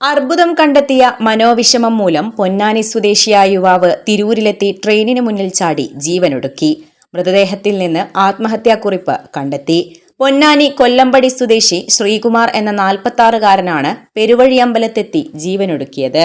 അർബുദം കണ്ടെത്തിയ മനോവിഷമം മൂലം പൊന്നാനി സ്വദേശിയായ യുവാവ് തിരൂരിലെത്തി ട്രെയിനിന് മുന്നിൽ ചാടി ജീവനൊടുക്കി. മൃതദേഹത്തിൽ നിന്ന് ആത്മഹത്യാക്കുറിപ്പ് കണ്ടെത്തി. പൊന്നാനി കൊല്ലമ്പടി സ്വദേശി ശ്രീകുമാർ എന്ന 46-കാരനാണ് പെരുവഴിയമ്പലത്തെത്തി ജീവനൊടുക്കിയത്.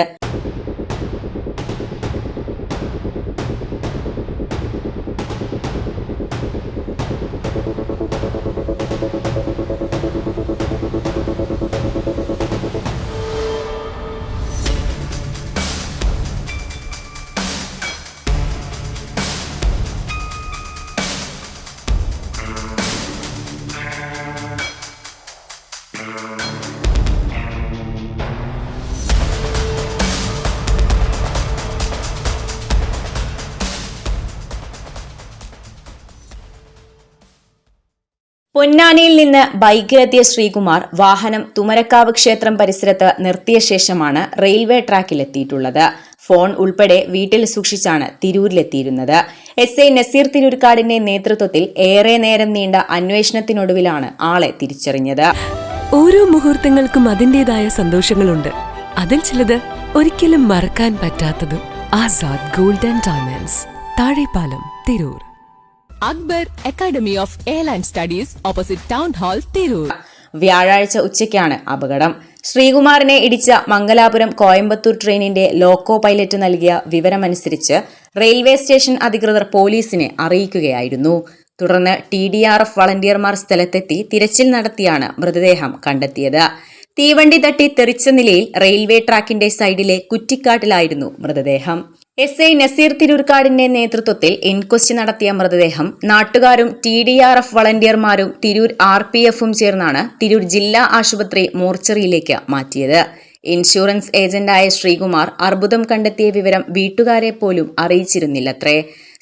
പൊന്നാനിയിൽ നിന്ന് ബൈക്കിലെത്തിയ ശ്രീകുമാർ വാഹനം തുമരക്കാവ് ക്ഷേത്രം പരിസരത്ത് നിർത്തിയ ശേഷമാണ് റെയിൽവേ ട്രാക്കിലെത്തിയിട്ടുള്ളത്. ഫോൺ ഉൾപ്പെടെ വീട്ടിൽ സൂക്ഷിച്ചാണ് തിരൂരിലെത്തിയിരുന്നത്. എസ് ഐ നസീർ തിരൂർക്കാടിന്റെ നേതൃത്വത്തിൽ ഏറെ നേരം നീണ്ട അന്വേഷണത്തിനൊടുവിലാണ് ആളെ തിരിച്ചറിഞ്ഞത്. ഓരോ മുഹൂർത്തങ്ങൾക്കും അതിന്റേതായ സന്തോഷങ്ങളുണ്ട്. അതിൽ ചിലത് ഒരിക്കലും മറക്കാൻ പറ്റാത്തതും. Azad gold and diamonds, Thazhepalam, Tirur. Akbar academy of airline studies, opposite town hall, Tirur. വ്യാഴാഴ്ച ഉച്ചയ്ക്കാണ് അപകടം. ശ്രീകുമാറിനെ ഇടിച്ച മംഗലാപുരം കോയമ്പത്തൂർ ട്രെയിനിന്റെ ലോക്കോ പൈലറ്റ് നൽകിയ വിവരമനുസരിച്ച് റെയിൽവേ സ്റ്റേഷൻ അധികൃതർ പോലീസിനെ അറിയിക്കുകയായിരുന്നു. തുടർന്ന് TDRF വളണ്ടിയർമാർ സ്ഥലത്തെത്തി തിരച്ചിൽ നടത്തിയാണ് മൃതദേഹം കണ്ടെത്തിയത്. തീവണ്ടി തട്ടി തെറിച്ച നിലയിൽ റെയിൽവേ ട്രാക്കിന്റെ സൈഡിലെ കുറ്റിക്കാട്ടിലായിരുന്നു മൃതദേഹം. എസ് ഐ നസീർ തിരൂർക്കാടിന്റെ നേതൃത്വത്തിൽ ഇൻക്വസ്റ്റ് നടത്തിയ മൃതദേഹം നാട്ടുകാരും TDRF വളണ്ടിയർമാരും തിരൂർ RPFും ചേർന്നാണ് തിരൂർ ജില്ലാ ആശുപത്രി മോർച്ചറിയിലേക്ക് മാറ്റിയത്. ഇൻഷുറൻസ് ഏജന്റായ ശ്രീകുമാർ അർബുദം കണ്ടെത്തിയ വിവരം വീട്ടുകാരെ പോലും അറിയിച്ചിരുന്നില്ലത്രേ.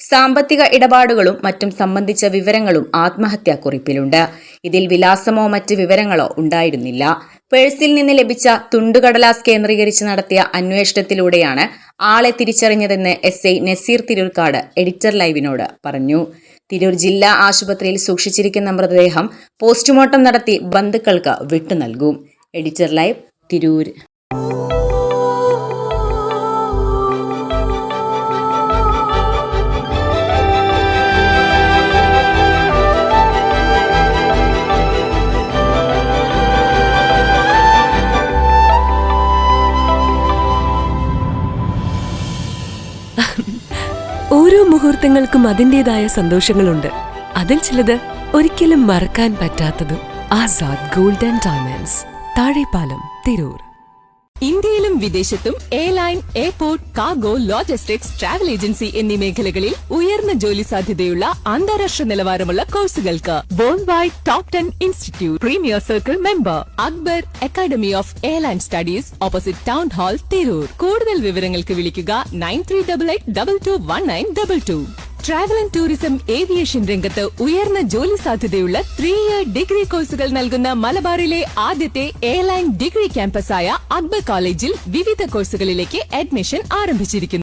സാമ്പത്തിക ഇടപാടുകളും മറ്റും സംബന്ധിച്ച വിവരങ്ങളും ആത്മഹത്യാക്കുറിപ്പിലുണ്ട്. ഇതിൽ വിലാസമോ മറ്റ് വിവരങ്ങളോ ഉണ്ടായിരുന്നില്ല. പേഴ്സിൽ നിന്ന് ലഭിച്ച തുണ്ടുകടലാസ് കേന്ദ്രീകരിച്ച് നടത്തിയ അന്വേഷണത്തിലൂടെയാണ് ആളെ തിരിച്ചറിഞ്ഞതെന്ന് SI നസീർ തിരൂർക്കാട് എഡിറ്റർ ലൈവിനോട് പറഞ്ഞു. തിരൂർ ജില്ലാ ആശുപത്രിയിൽ സൂക്ഷിച്ചിരിക്കുന്ന മൃതദേഹം പോസ്റ്റ്മോർട്ടം നടത്തി ബന്ധുക്കൾക്ക് വിട്ടുനൽകും. Editor live, Tirur. ഓരോ മുഹൂർത്തങ്ങൾക്കും അതിന്റേതായ സന്തോഷങ്ങളുണ്ട്. അതിൽ ചിലത് ഒരിക്കലും മറക്കാൻ പറ്റാത്തതും. Azad gold and diamonds, Thazhepalam, Tirur. ഇന്ത്യയിലും വിദേശത്തും airline, airport, cargo, logistics, travel agency എന്നീ മേഖലകളിൽ ഉയർന്ന ജോലി സാധ്യതയുള്ള അന്താരാഷ്ട്ര നിലവാരമുള്ള കോഴ്സുകൾക്ക് world wide top 10 institute premier circle member. Akbar academy of airline studies, opposite town hall, Tirur. കൂടുതൽ വിവരങ്ങൾക്ക് വിളിക്കുക 9388221922. ട്രാവൽ ആൻഡ് ടൂറിസം ഏവിയേഷൻ രംഗത്ത് ഉയർന്ന ജോലി സാധ്യതയുള്ള 3-year ഡിഗ്രി കോഴ്സുകൾ നൽകുന്ന മലബാറിലെ ആദ്യത്തെ എയർലൈൻ ഡിഗ്രി ക്യാമ്പസായ അക്ബർ കോളേജിൽ വിവിധ കോഴ്സുകളിലേക്ക് അഡ്മിഷൻ ആരംഭിച്ചിരിക്കുന്നു.